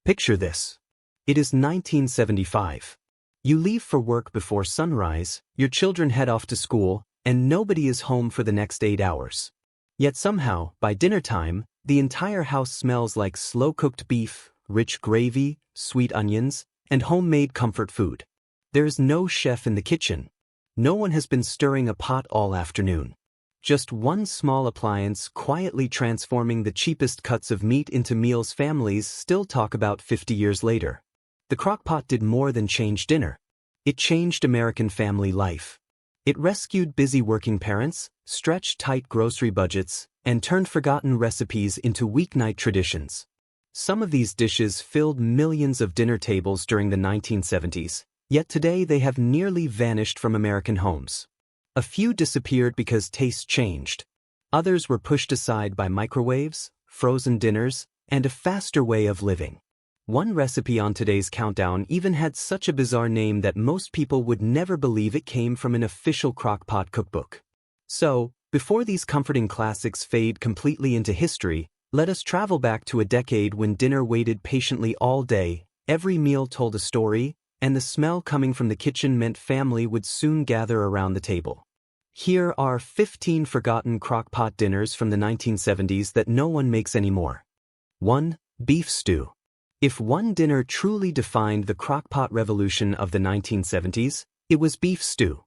Picture this. It is 1975. You leave for work before sunrise, your children head off to school, and nobody is home for the next 8 hours. Yet somehow, by dinner time, the entire house smells like slow-cooked beef, rich gravy, sweet onions, and homemade comfort food. There is no chef in the kitchen. No one has been stirring a pot all afternoon. Just one small appliance quietly transforming the cheapest cuts of meat into meals families still talk about 50 years later. The Crock-Pot did more than change dinner. It changed American family life. It rescued busy working parents, stretched tight grocery budgets, and turned forgotten recipes into weeknight traditions. Some of these dishes filled millions of dinner tables during the 1970s, yet today they have nearly vanished from American homes. A few disappeared because tastes changed. Others were pushed aside by microwaves, frozen dinners, and a faster way of living. One recipe on today's countdown even had such a bizarre name that most people would never believe it came from an official Crock-Pot cookbook. So, before these comforting classics fade completely into history, let us travel back to a decade when dinner waited patiently all day, every meal told a story, and the smell coming from the kitchen meant family would soon gather around the table. Here are 15 forgotten Crock-Pot dinners from the 1970s that no one makes anymore. 1. Beef stew. If one dinner truly defined the Crock-Pot revolution of the 1970s, it was beef stew.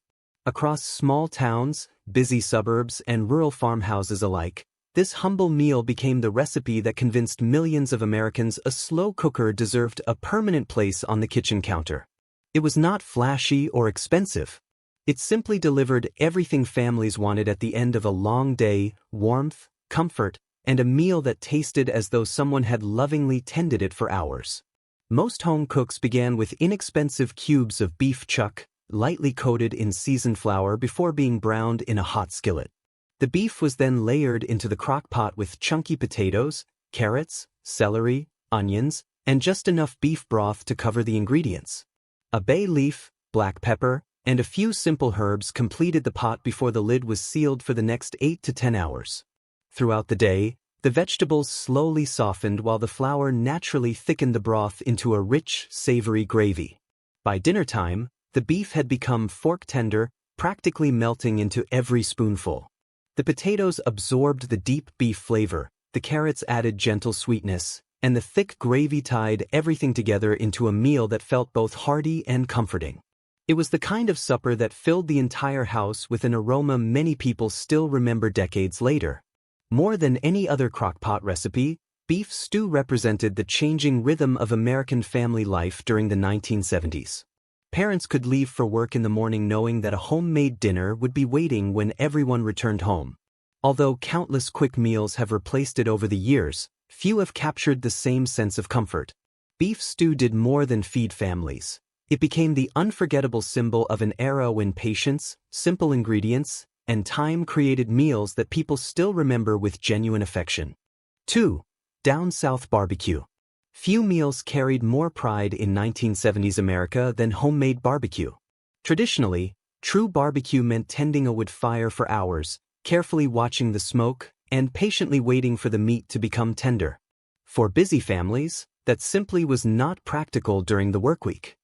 Across small towns, busy suburbs, and rural farmhouses alike, this humble meal became the recipe that convinced millions of Americans a slow cooker deserved a permanent place on the kitchen counter. It was not flashy or expensive. It simply delivered everything families wanted at the end of a long day: warmth, comfort, and a meal that tasted as though someone had lovingly tended it for hours. Most home cooks began with inexpensive cubes of beef chuck, lightly coated in seasoned flour before being browned in a hot skillet. The beef was then layered into the Crock-Pot with chunky potatoes, carrots, celery, onions, and just enough beef broth to cover the ingredients. A bay leaf, black pepper, and a few simple herbs completed the pot before the lid was sealed for the next 8 to 10 hours. Throughout the day, the vegetables slowly softened while the flour naturally thickened the broth into a rich, savory gravy. By dinner time, the beef had become fork tender, practically melting into every spoonful. The potatoes absorbed the deep beef flavor, the carrots added gentle sweetness, and the thick gravy tied everything together into a meal that felt both hearty and comforting. It was the kind of supper that filled the entire house with an aroma many people still remember decades later. More than any other Crock-Pot recipe, beef stew represented the changing rhythm of American family life during the 1970s. Parents could leave for work in the morning knowing that a homemade dinner would be waiting when everyone returned home. Although countless quick meals have replaced it over the years, few have captured the same sense of comfort. Beef stew did more than feed families. It became the unforgettable symbol of an era when patience, simple ingredients, and time created meals that people still remember with genuine affection. 2. Down South barbecue. Few meals carried more pride in 1970s America than homemade barbecue. Traditionally, true barbecue meant tending a wood fire for hours, carefully watching the smoke, and patiently waiting for the meat to become tender. For busy families, that simply was not practical during the workweek.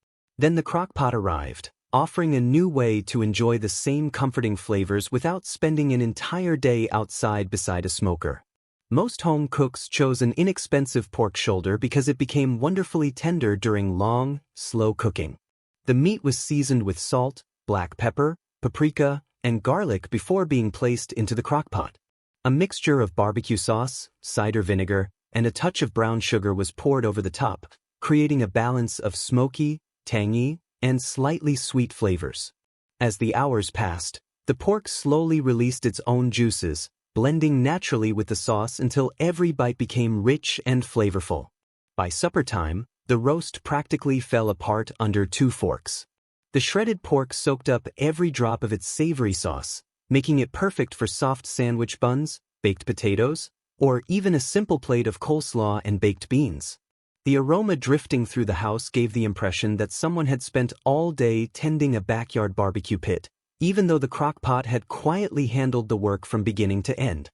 Then the Crock-Pot arrived, offering a new way to enjoy the same comforting flavors without spending an entire day outside beside a smoker. Most home cooks chose an inexpensive pork shoulder because it became wonderfully tender during long, slow cooking. The meat was seasoned with salt, black pepper, paprika, and garlic before being placed into the Crock-Pot. A mixture of barbecue sauce, cider vinegar, and a touch of brown sugar was poured over the top, creating a balance of smoky, tangy, and slightly sweet flavors. As the hours passed, the pork slowly released its own juices, blending naturally with the sauce until every bite became rich and flavorful. By supper time, the roast practically fell apart under 2 forks. The shredded pork soaked up every drop of its savory sauce, making it perfect for soft sandwich buns, baked potatoes, or even a simple plate of coleslaw and baked beans. The aroma drifting through the house gave the impression that someone had spent all day tending a backyard barbecue pit, even though the Crock-Pot had quietly handled the work from beginning to end.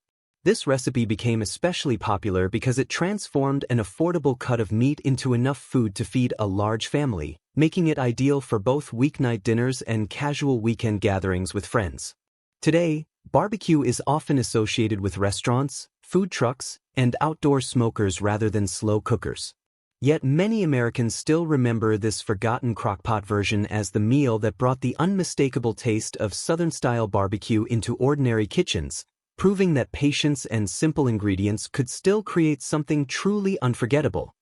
This recipe became especially popular because it transformed an affordable cut of meat into enough food to feed a large family, making it ideal for both weeknight dinners and casual weekend gatherings with friends. Today, barbecue is often associated with restaurants, food trucks, and outdoor smokers rather than slow cookers. Yet many Americans still remember this forgotten crock-pot version as the meal that brought the unmistakable taste of Southern-style barbecue into ordinary kitchens, proving that patience and simple ingredients could still create something truly unforgettable.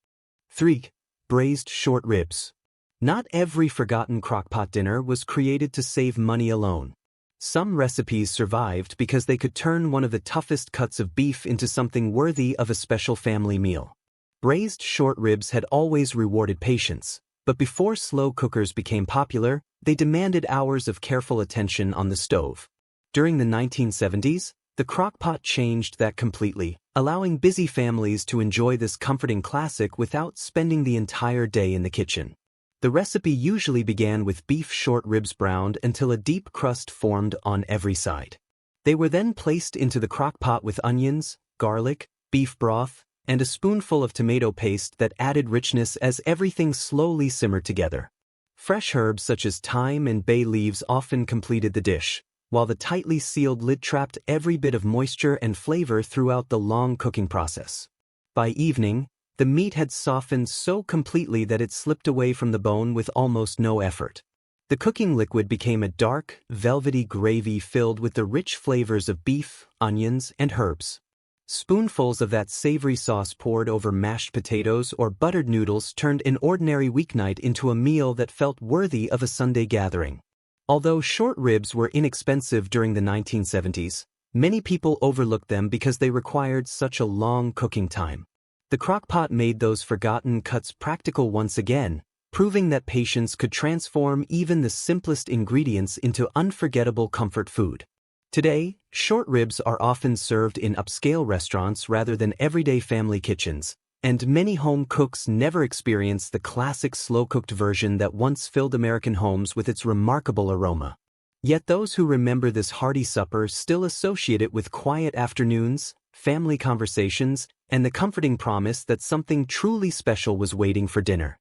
3. Braised short ribs. Not every forgotten crock-pot dinner was created to save money alone. Some recipes survived because they could turn one of the toughest cuts of beef into something worthy of a special family meal. Braised short ribs had always rewarded patience, but before slow cookers became popular, they demanded hours of careful attention on the stove. During the 1970s, the crock-pot changed that completely, allowing busy families to enjoy this comforting classic without spending the entire day in the kitchen. The recipe usually began with beef short ribs browned until a deep crust formed on every side. They were then placed into the crock-pot with onions, garlic, beef broth, and a spoonful of tomato paste that added richness as everything slowly simmered together. Fresh herbs such as thyme and bay leaves often completed the dish, while the tightly sealed lid trapped every bit of moisture and flavor throughout the long cooking process. By evening, the meat had softened so completely that it slipped away from the bone with almost no effort. The cooking liquid became a dark, velvety gravy filled with the rich flavors of beef, onions, and herbs. Spoonfuls of that savory sauce poured over mashed potatoes or buttered noodles turned an ordinary weeknight into a meal that felt worthy of a Sunday gathering. Although short ribs were inexpensive during the 1970s, many people overlooked them because they required such a long cooking time. The crock-pot made those forgotten cuts practical once again, proving that patience could transform even the simplest ingredients into unforgettable comfort food. Today, short ribs are often served in upscale restaurants rather than everyday family kitchens, and many home cooks never experience the classic slow-cooked version that once filled American homes with its remarkable aroma. Yet those who remember this hearty supper still associate it with quiet afternoons, family conversations, and the comforting promise that something truly special was waiting for dinner.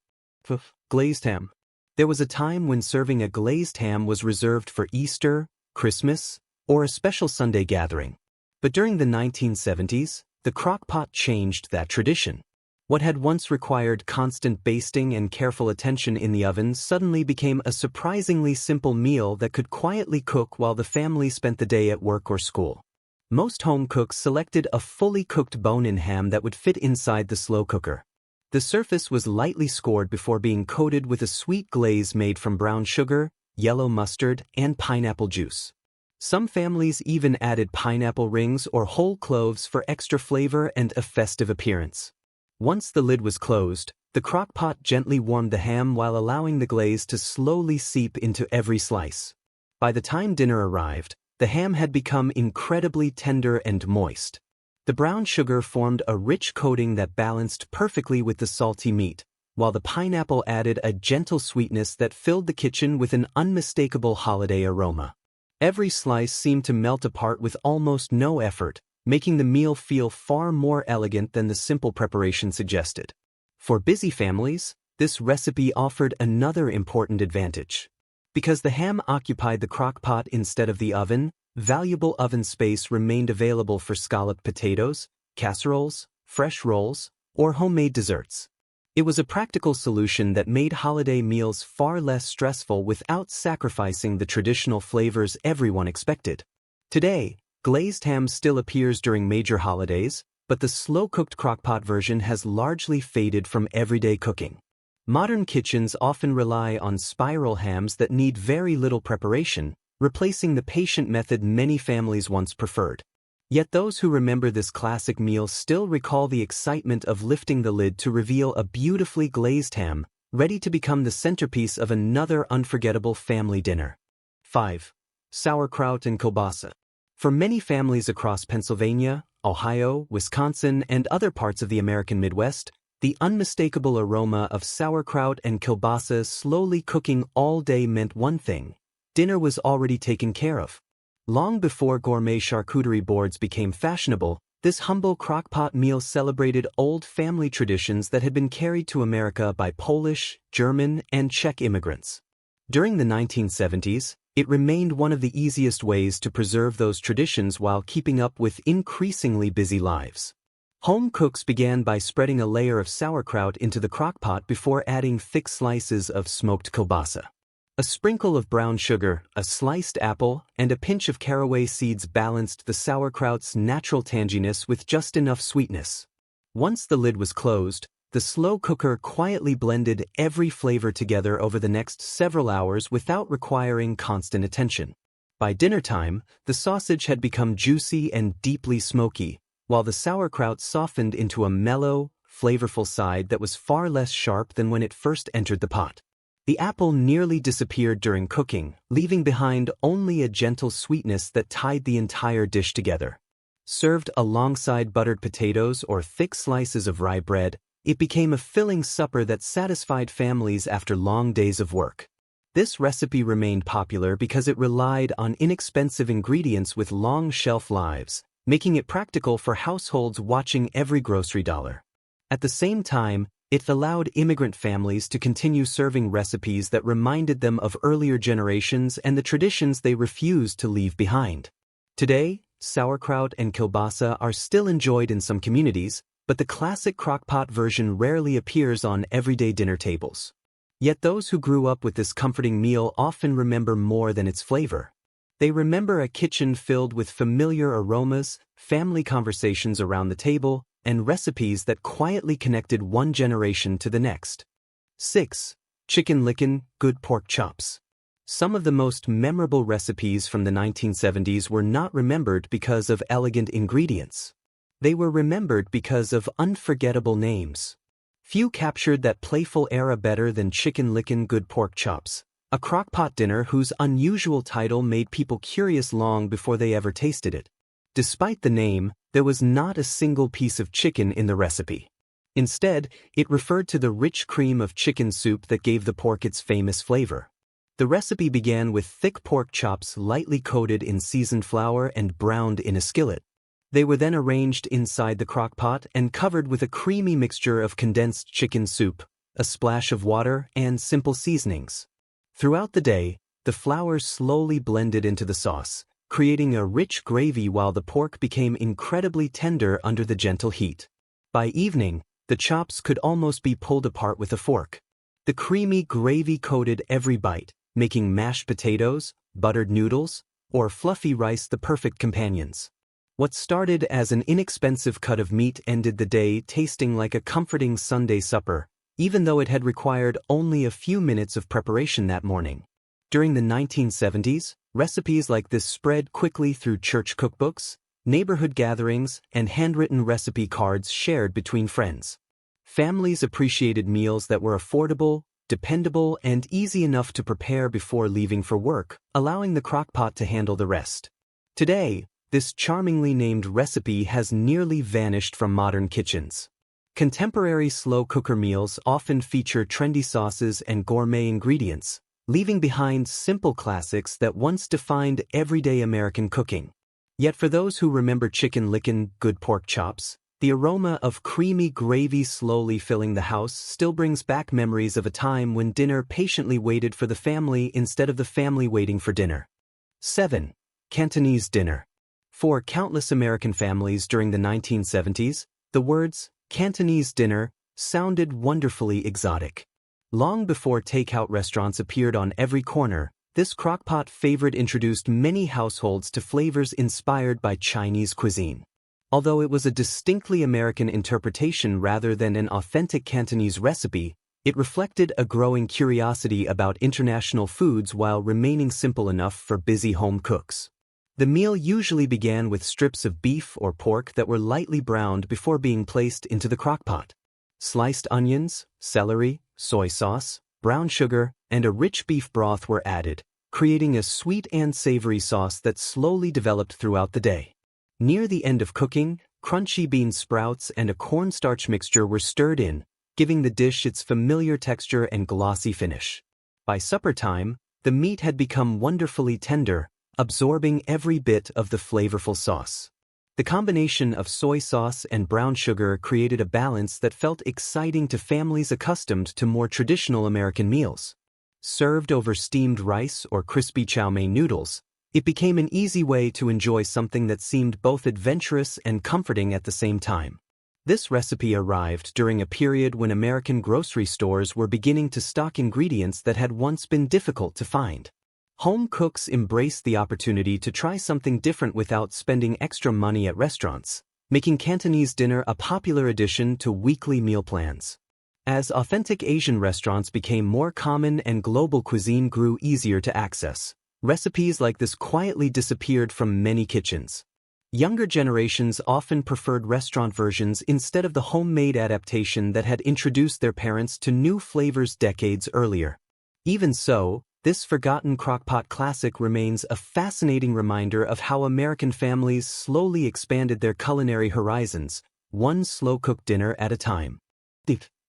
Glazed ham. There was a time when serving a glazed ham was reserved for Easter, Christmas, or a special Sunday gathering. But during the 1970s, the crock-pot changed that tradition. What had once required constant basting and careful attention in the oven suddenly became a surprisingly simple meal that could quietly cook while the family spent the day at work or school. Most home cooks selected a fully cooked bone-in ham that would fit inside the slow cooker. The surface was lightly scored before being coated with a sweet glaze made from brown sugar, yellow mustard, and pineapple juice. Some families even added pineapple rings or whole cloves for extra flavor and a festive appearance. Once the lid was closed, the crock-pot gently warmed the ham while allowing the glaze to slowly seep into every slice. By the time dinner arrived, the ham had become incredibly tender and moist. The brown sugar formed a rich coating that balanced perfectly with the salty meat, while the pineapple added a gentle sweetness that filled the kitchen with an unmistakable holiday aroma. Every slice seemed to melt apart with almost no effort, making the meal feel far more elegant than the simple preparation suggested. For busy families, this recipe offered another important advantage. Because the ham occupied the crock-pot instead of the oven, valuable oven space remained available for scalloped potatoes, casseroles, fresh rolls, or homemade desserts. It was a practical solution that made holiday meals far less stressful without sacrificing the traditional flavors everyone expected. Today, glazed ham still appears during major holidays, but the slow-cooked crock-pot version has largely faded from everyday cooking. Modern kitchens often rely on spiral hams that need very little preparation, replacing the patient method many families once preferred. Yet those who remember this classic meal still recall the excitement of lifting the lid to reveal a beautifully glazed ham, ready to become the centerpiece of another unforgettable family dinner. 5. Sauerkraut and kielbasa. For many families across Pennsylvania, Ohio, Wisconsin, and other parts of the American Midwest, the unmistakable aroma of sauerkraut and kielbasa slowly cooking all day meant one thing: dinner was already taken care of. Long before gourmet charcuterie boards became fashionable, This humble crock-pot meal celebrated old family traditions that had been carried to America by Polish, German, and Czech immigrants. During the 1970s, it remained one of the easiest ways to preserve those traditions while keeping up with increasingly busy lives. Home cooks began by spreading a layer of sauerkraut into the crock-pot before adding thick slices of smoked kielbasa. A sprinkle of brown sugar, a sliced apple, and a pinch of caraway seeds balanced the sauerkraut's natural tanginess with just enough sweetness. Once the lid was closed, the slow cooker quietly blended every flavor together over the next several hours without requiring constant attention. By dinner time, the sausage had become juicy and deeply smoky, while the sauerkraut softened into a mellow, flavorful side that was far less sharp than when it first entered the pot. The apple nearly disappeared during cooking, leaving behind only a gentle sweetness that tied the entire dish together. Served alongside buttered potatoes or thick slices of rye bread, it became a filling supper that satisfied families after long days of work. This recipe remained popular because it relied on inexpensive ingredients with long shelf lives, making it practical for households watching every grocery dollar. At the same time, it allowed immigrant families to continue serving recipes that reminded them of earlier generations and the traditions they refused to leave behind. Today, sauerkraut and kielbasa are still enjoyed in some communities, but the classic crock-pot version rarely appears on everyday dinner tables. Yet those who grew up with this comforting meal often remember more than its flavor. They remember a kitchen filled with familiar aromas, family conversations around the table, and recipes that quietly connected one generation to the next. 6. Chicken licken, good pork chops. Some of the most memorable recipes from the 1970s were not remembered because of elegant ingredients. They were remembered because of unforgettable names. Few captured that playful era better than Chicken Licken Good Pork Chops, a crock-pot dinner whose unusual title made people curious long before they ever tasted it. Despite the name, there was not a single piece of chicken in the recipe. Instead, it referred to the rich cream of chicken soup that gave the pork its famous flavor. The recipe began with thick pork chops lightly coated in seasoned flour and browned in a skillet. They were then arranged inside the crock-pot and covered with a creamy mixture of condensed chicken soup, a splash of water, and simple seasonings. Throughout the day, the flour slowly blended into the sauce, creating a rich gravy while the pork became incredibly tender under the gentle heat. By evening, the chops could almost be pulled apart with a fork. The creamy gravy coated every bite, making mashed potatoes, buttered noodles, or fluffy rice the perfect companions. What started as an inexpensive cut of meat ended the day tasting like a comforting Sunday supper, even though it had required only a few minutes of preparation that morning. During the 1970s, recipes like this spread quickly through church cookbooks, neighborhood gatherings, and handwritten recipe cards shared between friends. Families appreciated meals that were affordable, dependable, and easy enough to prepare before leaving for work, allowing the crock-pot to handle the rest. Today, this charmingly named recipe has nearly vanished from modern kitchens. Contemporary slow cooker meals often feature trendy sauces and gourmet ingredients, leaving behind simple classics that once defined everyday American cooking. Yet for those who remember Chicken Licken Good Pork Chops, the aroma of creamy gravy slowly filling the house still brings back memories of a time when dinner patiently waited for the family instead of the family waiting for dinner. 7. Cantonese dinner. For countless American families during the 1970s, the words Cantonese dinner sounded wonderfully exotic. Long before takeout restaurants appeared on every corner, this crock-pot favorite introduced many households to flavors inspired by Chinese cuisine. Although it was a distinctly American interpretation rather than an authentic Cantonese recipe, it reflected a growing curiosity about international foods while remaining simple enough for busy home cooks. The meal usually began with strips of beef or pork that were lightly browned before being placed into the crock-pot. Sliced onions, celery, soy sauce, brown sugar, and a rich beef broth were added, creating a sweet and savory sauce that slowly developed throughout the day. Near the end of cooking, crunchy bean sprouts and a cornstarch mixture were stirred in, giving the dish its familiar texture and glossy finish. By supper time, the meat had become wonderfully tender, absorbing every bit of the flavorful sauce. The combination of soy sauce and brown sugar created a balance that felt exciting to families accustomed to more traditional American meals. Served over steamed rice or crispy chow mein noodles, it became an easy way to enjoy something that seemed both adventurous and comforting at the same time. This recipe arrived during a period when American grocery stores were beginning to stock ingredients that had once been difficult to find. Home cooks embraced the opportunity to try something different without spending extra money at restaurants, making Cantonese dinner a popular addition to weekly meal plans. As authentic Asian restaurants became more common and global cuisine grew easier to access, recipes like this quietly disappeared from many kitchens. Younger generations often preferred restaurant versions instead of the homemade adaptation that had introduced their parents to new flavors decades earlier. Even so, this forgotten crock-pot classic remains a fascinating reminder of how American families slowly expanded their culinary horizons, one slow-cooked dinner at a time.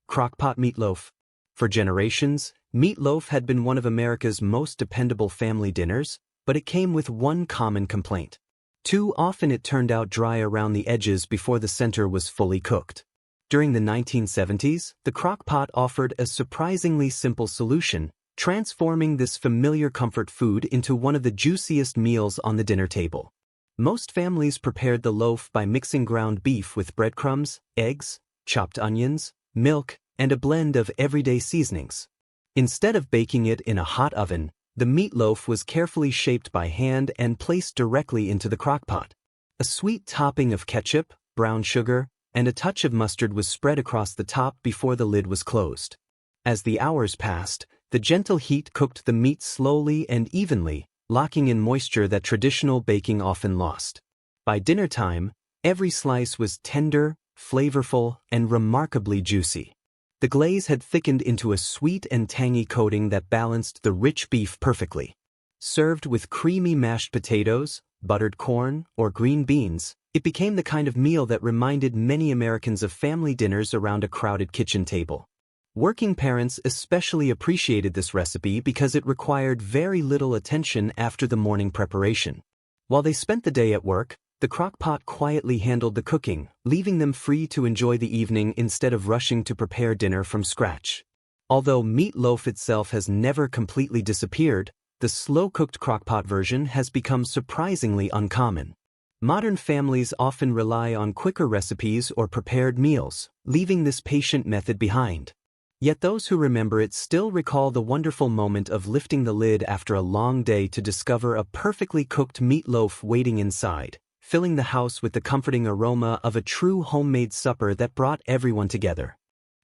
Crock-pot meatloaf. For generations, meatloaf had been one of America's most dependable family dinners, but it came with one common complaint. Too often it turned out dry around the edges before the center was fully cooked. During the 1970s, the crock-pot offered a surprisingly simple solution, transforming this familiar comfort food into one of the juiciest meals on the dinner table. Most families prepared the loaf by mixing ground beef with breadcrumbs, eggs, chopped onions, milk, and a blend of everyday seasonings. Instead of baking it in a hot oven, the meatloaf was carefully shaped by hand and placed directly into the crock-pot. A sweet topping of ketchup, brown sugar, and a touch of mustard was spread across the top before the lid was closed. As the hours passed, the gentle heat cooked the meat slowly and evenly, locking in moisture that traditional baking often lost. By dinner time, every slice was tender, flavorful, and remarkably juicy. The glaze had thickened into a sweet and tangy coating that balanced the rich beef perfectly. Served with creamy mashed potatoes, buttered corn, or green beans, it became the kind of meal that reminded many Americans of family dinners around a crowded kitchen table. Working parents especially appreciated this recipe because it required very little attention after the morning preparation. While they spent the day at work, the crock-pot quietly handled the cooking, leaving them free to enjoy the evening instead of rushing to prepare dinner from scratch. Although meatloaf itself has never completely disappeared, the slow-cooked crock-pot version has become surprisingly uncommon. Modern families often rely on quicker recipes or prepared meals, leaving this patient method behind. Yet those who remember it still recall the wonderful moment of lifting the lid after a long day to discover a perfectly cooked meatloaf waiting inside, filling the house with the comforting aroma of a true homemade supper that brought everyone together.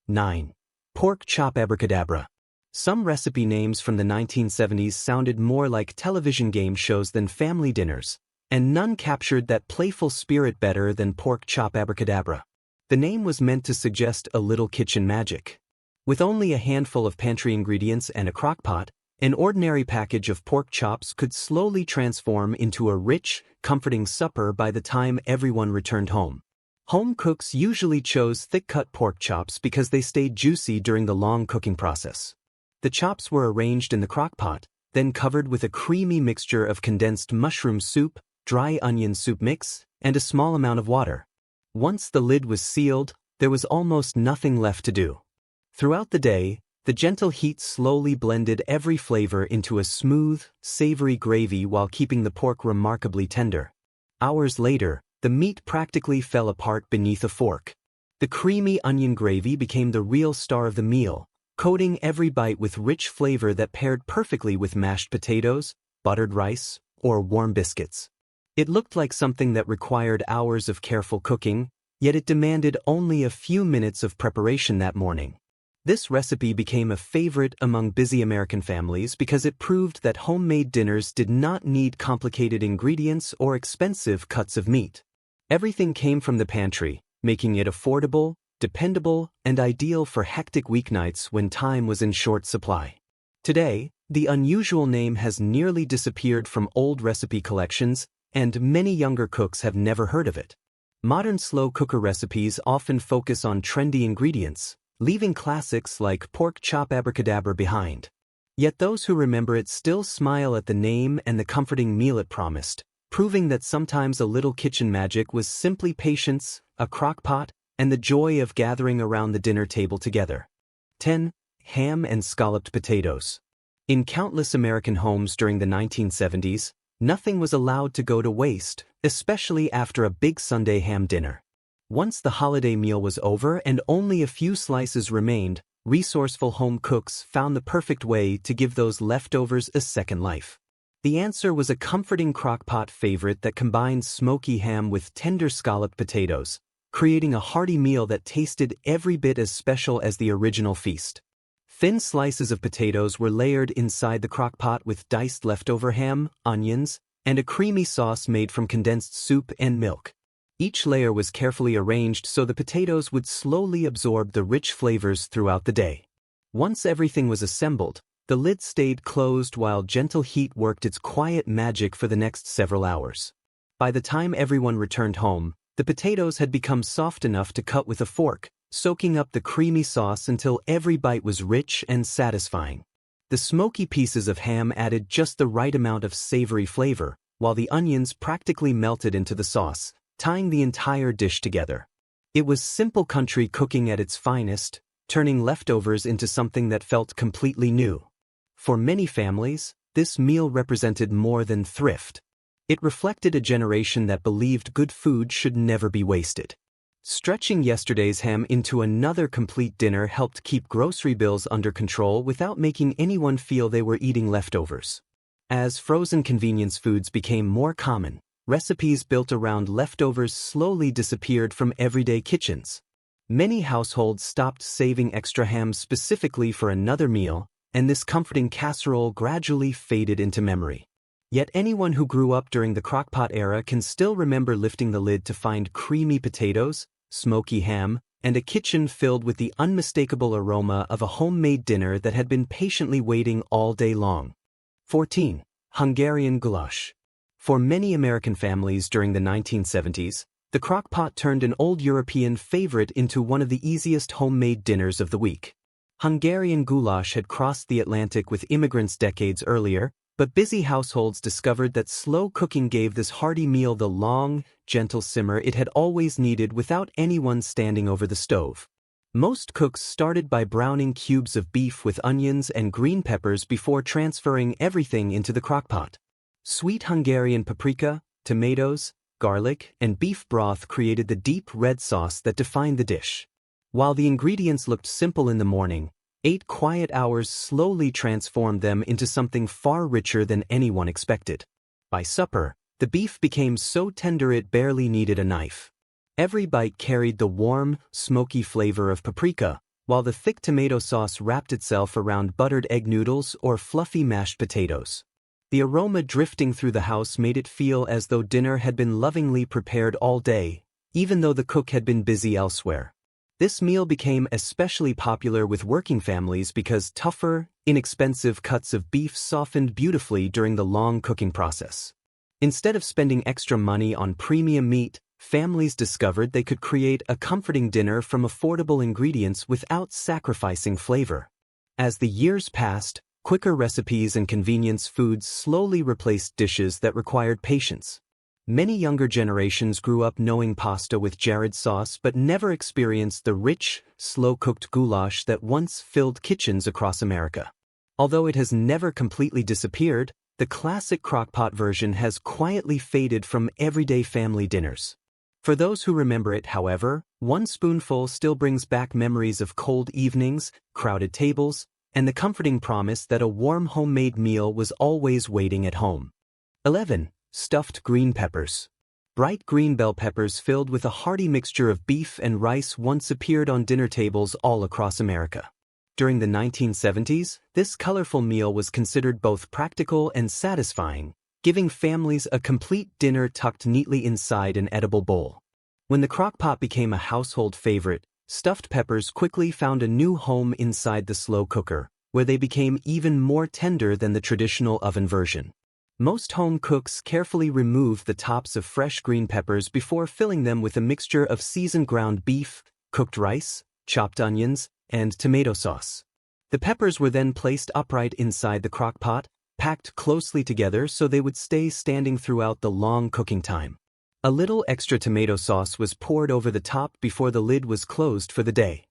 9. Pork chop abracadabra. Some recipe names from the 1970s sounded more like television game shows than family dinners, and none captured that playful spirit better than pork chop abracadabra. The name was meant to suggest a little kitchen magic. With only a handful of pantry ingredients and a crock-pot, an ordinary package of pork chops could slowly transform into a rich, comforting supper by the time everyone returned home. Home cooks usually chose thick-cut pork chops because they stayed juicy during the long cooking process. The chops were arranged in the crock-pot, then covered with a creamy mixture of condensed mushroom soup, dry onion soup mix, and a small amount of water. Once the lid was sealed, there was almost nothing left to do. Throughout the day, the gentle heat slowly blended every flavor into a smooth, savory gravy while keeping the pork remarkably tender. Hours later, the meat practically fell apart beneath a fork. The creamy onion gravy became the real star of the meal, coating every bite with rich flavor that paired perfectly with mashed potatoes, buttered rice, or warm biscuits. It looked like something that required hours of careful cooking, yet it demanded only a few minutes of preparation that morning. This recipe became a favorite among busy American families because it proved that homemade dinners did not need complicated ingredients or expensive cuts of meat. Everything came from the pantry, making it affordable, dependable, and ideal for hectic weeknights when time was in short supply. Today, the unusual name has nearly disappeared from old recipe collections, and many younger cooks have never heard of it. Modern slow cooker recipes often focus on trendy ingredients, leaving classics like pork chop abracadabra behind. Yet those who remember it still smile at the name and the comforting meal it promised, proving that sometimes a little kitchen magic was simply patience, a crock-pot, and the joy of gathering around the dinner table together. 10. Ham and scalloped potatoes. In countless American homes during the 1970s, nothing was allowed to go to waste, especially after a big Sunday ham dinner. Once the holiday meal was over and only a few slices remained, resourceful home cooks found the perfect way to give those leftovers a second life. The answer was a comforting crock-pot favorite that combined smoky ham with tender scalloped potatoes, creating a hearty meal that tasted every bit as special as the original feast. Thin slices of potatoes were layered inside the crock-pot with diced leftover ham, onions, and a creamy sauce made from condensed soup and milk. Each layer was carefully arranged so the potatoes would slowly absorb the rich flavors throughout the day. Once everything was assembled, the lid stayed closed while gentle heat worked its quiet magic for the next several hours. By the time everyone returned home, the potatoes had become soft enough to cut with a fork, soaking up the creamy sauce until every bite was rich and satisfying. The smoky pieces of ham added just the right amount of savory flavor, while the onions practically melted into the sauce, tying the entire dish together. It was simple country cooking at its finest, turning leftovers into something that felt completely new. For many families, this meal represented more than thrift. It reflected a generation that believed good food should never be wasted. Stretching yesterday's ham into another complete dinner helped keep grocery bills under control without making anyone feel they were eating leftovers. As frozen convenience foods became more common, recipes built around leftovers slowly disappeared from everyday kitchens. Many households stopped saving extra ham specifically for another meal, and this comforting casserole gradually faded into memory. Yet anyone who grew up during the crock-pot era can still remember lifting the lid to find creamy potatoes, smoky ham, and a kitchen filled with the unmistakable aroma of a homemade dinner that had been patiently waiting all day long. 14. Hungarian goulash. For many American families during the 1970s, the crock-pot turned an old European favorite into one of the easiest homemade dinners of the week. Hungarian goulash had crossed the Atlantic with immigrants decades earlier, but busy households discovered that slow cooking gave this hearty meal the long, gentle simmer it had always needed without anyone standing over the stove. Most cooks started by browning cubes of beef with onions and green peppers before transferring everything into the crock-pot. Sweet Hungarian paprika, tomatoes, garlic, and beef broth created the deep red sauce that defined the dish. While the ingredients looked simple in the morning, 8 quiet hours slowly transformed them into something far richer than anyone expected. By supper, the beef became so tender it barely needed a knife. Every bite carried the warm, smoky flavor of paprika, while the thick tomato sauce wrapped itself around buttered egg noodles or fluffy mashed potatoes. The aroma drifting through the house made it feel as though dinner had been lovingly prepared all day, even though the cook had been busy elsewhere. This meal became especially popular with working families because tougher, inexpensive cuts of beef softened beautifully during the long cooking process. Instead of spending extra money on premium meat, families discovered they could create a comforting dinner from affordable ingredients without sacrificing flavor. As the years passed, quicker recipes and convenience foods slowly replaced dishes that required patience. Many younger generations grew up knowing pasta with jarred sauce but never experienced the rich, slow-cooked goulash that once filled kitchens across America. Although it has never completely disappeared, the classic crock-pot version has quietly faded from everyday family dinners. For those who remember it, however, one spoonful still brings back memories of cold evenings, crowded tables, and the comforting promise that a warm homemade meal was always waiting at home. 11. Stuffed green peppers. Bright green bell peppers filled with a hearty mixture of beef and rice once appeared on dinner tables all across America. During the 1970s, this colorful meal was considered both practical and satisfying, giving families a complete dinner tucked neatly inside an edible bowl. When the crock-pot became a household favorite, stuffed peppers quickly found a new home inside the slow cooker, where they became even more tender than the traditional oven version. Most home cooks carefully removed the tops of fresh green peppers before filling them with a mixture of seasoned ground beef, cooked rice, chopped onions, and tomato sauce. The peppers were then placed upright inside the crock-pot, packed closely together so they would stay standing throughout the long cooking time. A little extra tomato sauce was poured over the top before the lid was closed for the day.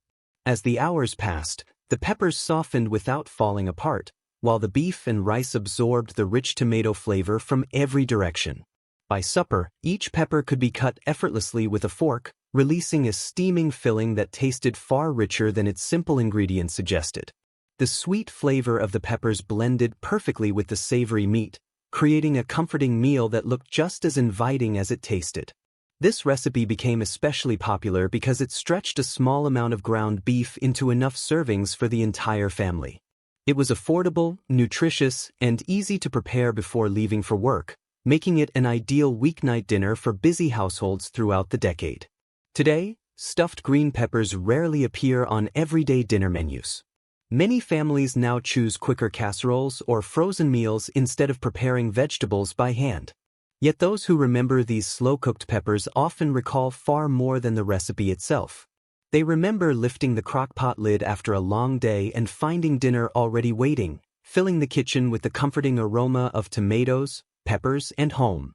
As the hours passed, the peppers softened without falling apart, while the beef and rice absorbed the rich tomato flavor from every direction. By supper, each pepper could be cut effortlessly with a fork, releasing a steaming filling that tasted far richer than its simple ingredients suggested. The sweet flavor of the peppers blended perfectly with the savory meat, creating a comforting meal that looked just as inviting as it tasted. This recipe became especially popular because it stretched a small amount of ground beef into enough servings for the entire family. It was affordable, nutritious, and easy to prepare before leaving for work, making it an ideal weeknight dinner for busy households throughout the decade. Today, stuffed green peppers rarely appear on everyday dinner menus. Many families now choose quicker casseroles or frozen meals instead of preparing vegetables by hand. Yet those who remember these slow-cooked peppers often recall far more than the recipe itself. They remember lifting the crock-pot lid after a long day and finding dinner already waiting, filling the kitchen with the comforting aroma of tomatoes, peppers, and home.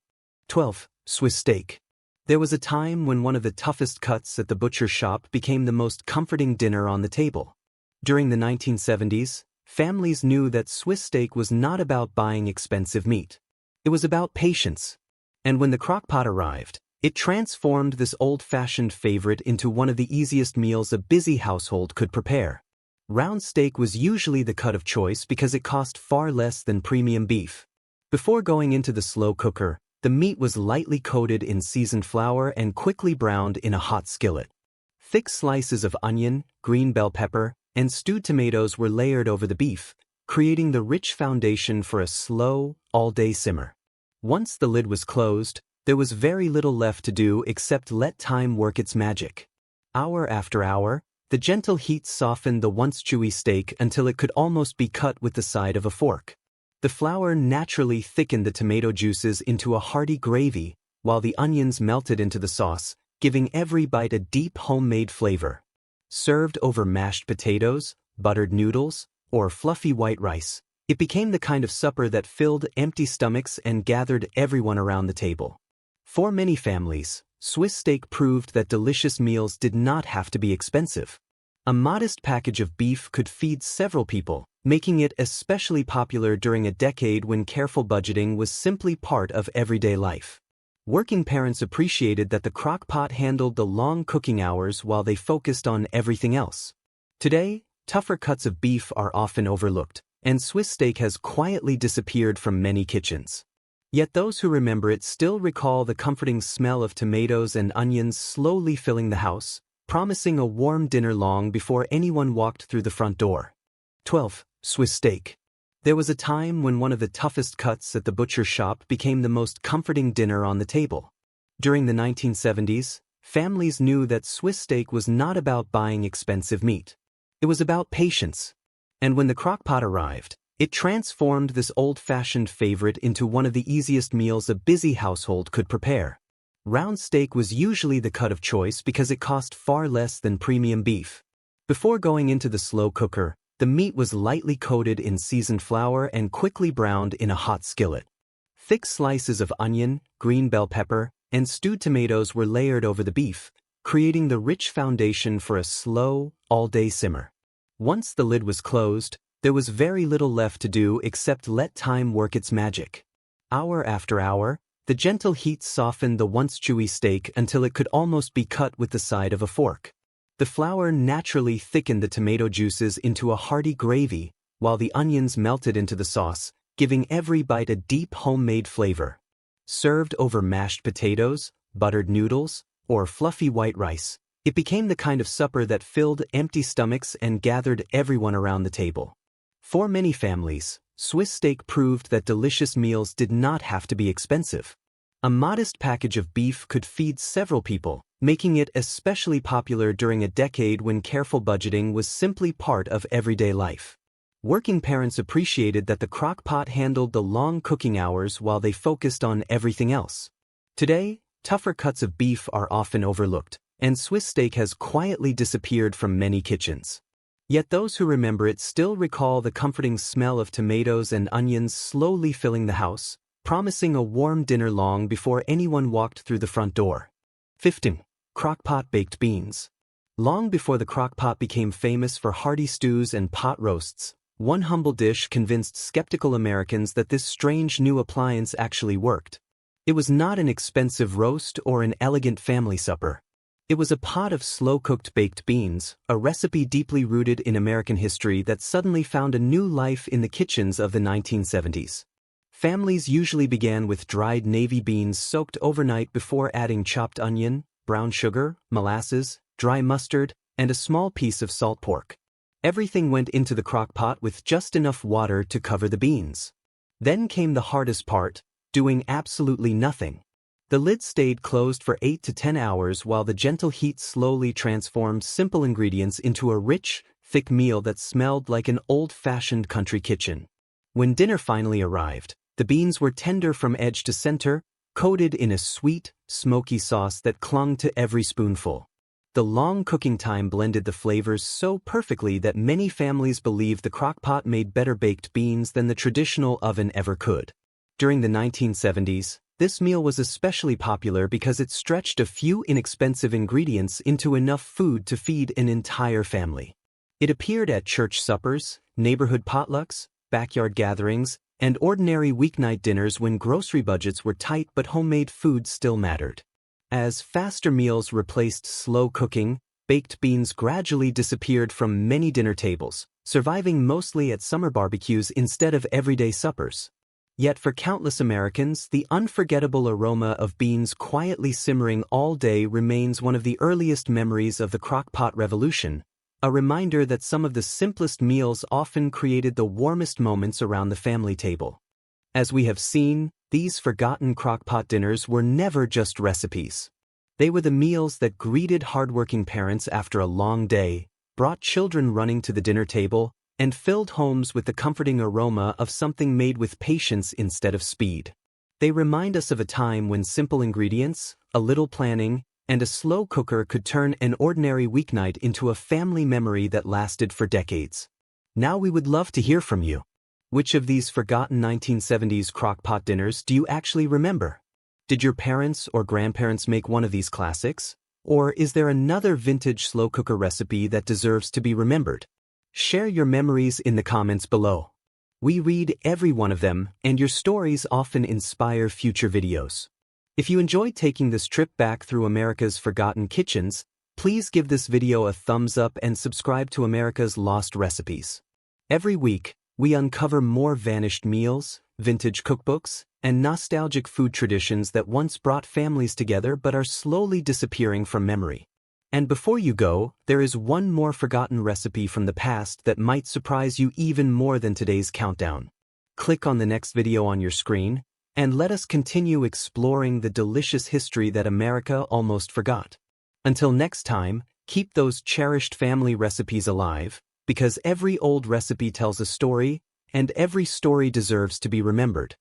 12. Swiss steak. There was a time when one of the toughest cuts at the butcher shop became the most comforting dinner on the table. During the 1970s, families knew that Swiss steak was not about buying expensive meat. It was about patience. And when the crock-pot arrived, it transformed this old-fashioned favorite into one of the easiest meals a busy household could prepare. Round steak was usually the cut of choice because it cost far less than premium beef. Before going into the slow cooker, the meat was lightly coated in seasoned flour and quickly browned in a hot skillet. Thick slices of onion, green bell pepper, and stewed tomatoes were layered over the beef, creating the rich foundation for a slow, all-day simmer. Once the lid was closed, there was very little left to do except let time work its magic. Hour after hour, the gentle heat softened the once chewy steak until it could almost be cut with the side of a fork. The flour naturally thickened the tomato juices into a hearty gravy, while the onions melted into the sauce, giving every bite a deep homemade flavor. Served over mashed potatoes, buttered noodles, or fluffy white rice, it became the kind of supper that filled empty stomachs and gathered everyone around the table. For many families, Swiss steak proved that delicious meals did not have to be expensive. A modest package of beef could feed several people, making it especially popular during a decade when careful budgeting was simply part of everyday life. Working parents appreciated that the crock-pot handled the long cooking hours while they focused on everything else. Today, tougher cuts of beef are often overlooked, and Swiss steak has quietly disappeared from many kitchens. Yet those who remember it still recall the comforting smell of tomatoes and onions slowly filling the house, promising a warm dinner long before anyone walked through the front door. 12. Swiss steak. There was a time when one of the toughest cuts at the butcher shop became the most comforting dinner on the table. During the 1970s, families knew that Swiss steak was not about buying expensive meat. It was about patience. And when the crock-pot arrived, it transformed this old-fashioned favorite into one of the easiest meals a busy household could prepare. Round steak was usually the cut of choice because it cost far less than premium beef. Before going into the slow cooker, the meat was lightly coated in seasoned flour and quickly browned in a hot skillet. Thick slices of onion, green bell pepper, and stewed tomatoes were layered over the beef, creating the rich foundation for a slow, all-day simmer. Once the lid was closed, there was very little left to do except let time work its magic. Hour after hour, the gentle heat softened the once chewy steak until it could almost be cut with the side of a fork. The flour naturally thickened the tomato juices into a hearty gravy, while the onions melted into the sauce, giving every bite a deep homemade flavor. Served over mashed potatoes, buttered noodles, or fluffy white rice, it became the kind of supper that filled empty stomachs and gathered everyone around the table. For many families, Swiss steak proved that delicious meals did not have to be expensive. A modest package of beef could feed several people, making it especially popular during a decade when careful budgeting was simply part of everyday life. Working parents appreciated that the crock-pot handled the long cooking hours while they focused on everything else. Today, tougher cuts of beef are often overlooked, and Swiss steak has quietly disappeared from many kitchens. Yet those who remember it still recall the comforting smell of tomatoes and onions slowly filling the house, promising a warm dinner long before anyone walked through the front door. 15. Crock-Pot baked beans. Long before the crock-pot became famous for hearty stews and pot roasts, one humble dish convinced skeptical Americans that this strange new appliance actually worked. It was not an expensive roast or an elegant family supper. It was a pot of slow-cooked baked beans, a recipe deeply rooted in American history that suddenly found a new life in the kitchens of the 1970s. Families usually began with dried navy beans soaked overnight before adding chopped onion, brown sugar, molasses, dry mustard, and a small piece of salt pork. Everything went into the crock pot with just enough water to cover the beans. Then came the hardest part, doing absolutely nothing. The lid stayed closed for 8 to 10 hours while the gentle heat slowly transformed simple ingredients into a rich, thick meal that smelled like an old-fashioned country kitchen. When dinner finally arrived, the beans were tender from edge to center, coated in a sweet, smoky sauce that clung to every spoonful. The long cooking time blended the flavors so perfectly that many families believed the crock-pot made better baked beans than the traditional oven ever could. During the 1970s, this meal was especially popular because it stretched a few inexpensive ingredients into enough food to feed an entire family. It appeared at church suppers, neighborhood potlucks, backyard gatherings, and ordinary weeknight dinners when grocery budgets were tight but homemade food still mattered. As faster meals replaced slow cooking, baked beans gradually disappeared from many dinner tables, surviving mostly at summer barbecues instead of everyday suppers. Yet for countless Americans, the unforgettable aroma of beans quietly simmering all day remains one of the earliest memories of the crock-pot revolution, a reminder that some of the simplest meals often created the warmest moments around the family table. As we have seen, these forgotten crock-pot dinners were never just recipes. They were the meals that greeted hardworking parents after a long day, brought children running to the dinner table, and filled homes with the comforting aroma of something made with patience instead of speed. They remind us of a time when simple ingredients, a little planning, and a slow cooker could turn an ordinary weeknight into a family memory that lasted for decades. Now we would love to hear from you. Which of these forgotten 1970s crock-pot dinners do you actually remember? Did your parents or grandparents make one of these classics? Or is there another vintage slow cooker recipe that deserves to be remembered? Share your memories in the comments below. We read every one of them, and your stories often inspire future videos. If you enjoyed taking this trip back through America's forgotten kitchens, please give this video a thumbs up and subscribe to America's Lost Recipes. Every week, we uncover more vanished meals, vintage cookbooks, and nostalgic food traditions that once brought families together but are slowly disappearing from memory. And before you go, there is one more forgotten recipe from the past that might surprise you even more than today's countdown. Click on the next video on your screen, and let us continue exploring the delicious history that America almost forgot. Until next time, keep those cherished family recipes alive, because every old recipe tells a story, and every story deserves to be remembered.